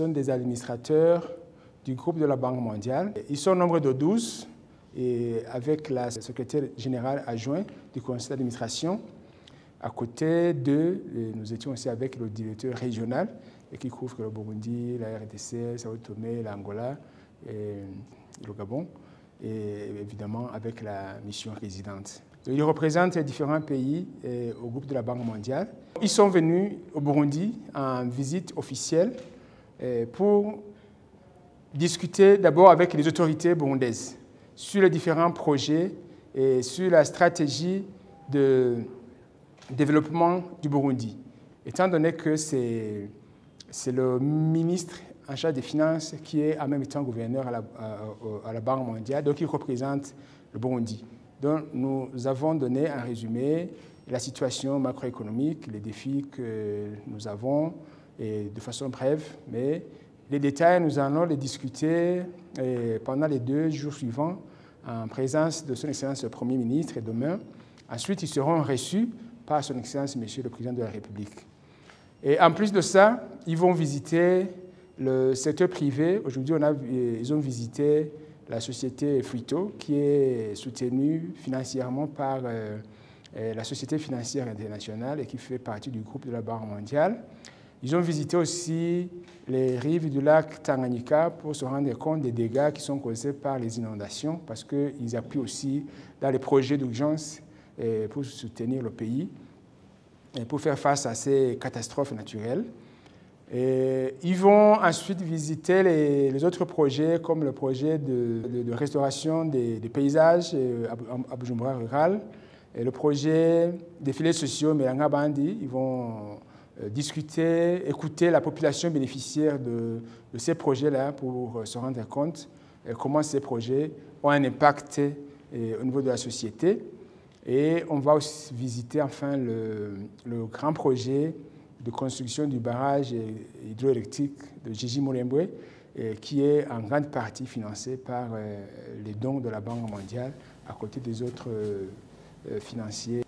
sont des administrateurs du groupe de la Banque mondiale. Ils sont au nombre de 12 et avec la secrétaire générale adjointe du conseil d'administration. À côté d'eux, nous étions aussi avec le directeur régional qui couvre le Burundi, la RDC, Sao Tomé, l'Angola et le Gabon, et évidemment avec la mission résidente. Ils représentent différents pays au groupe de la Banque mondiale. Ils sont venus au Burundi en visite officielle pour discuter d'abord avec les autorités burundaises sur les différents projets et sur la stratégie de développement du Burundi. Étant donné que c'est le ministre en charge des Finances qui est en même temps gouverneur à la Banque mondiale, donc il représente le Burundi. Donc nous avons donné un résumé de la situation macroéconomique, les défis que nous avons, et de façon brève, mais les détails, nous allons les discuter pendant les 2 jours suivants en présence de son Excellence le Premier ministre et demain. Ensuite, ils seront reçus par son Excellence Monsieur le Président de la République. Et en plus de ça, ils vont visiter le secteur privé. Aujourd'hui, ils ont visité la société Fuito, qui est soutenue financièrement par la Société financière internationale et qui fait partie du groupe de la Banque mondiale. Ils ont visité aussi les rives du lac Tanganyika pour se rendre compte des dégâts qui sont causés par les inondations, parce qu'ils appuient aussi dans les projets d'urgence pour soutenir le pays et pour faire face à ces catastrophes naturelles. Et ils vont ensuite visiter les autres projets, comme le projet de restauration des paysages à Bujumbura rural, et le projet des filets sociaux Melanga Bandi. Ils vont discuter, écouter la population bénéficiaire de ces projets-là pour se rendre compte comment ces projets ont un impact au niveau de la société. Et on va aussi visiter enfin le grand projet de construction du barrage hydroélectrique de Jiji Mulembwe, qui est en grande partie financé par les dons de la Banque mondiale, à côté des autres financiers.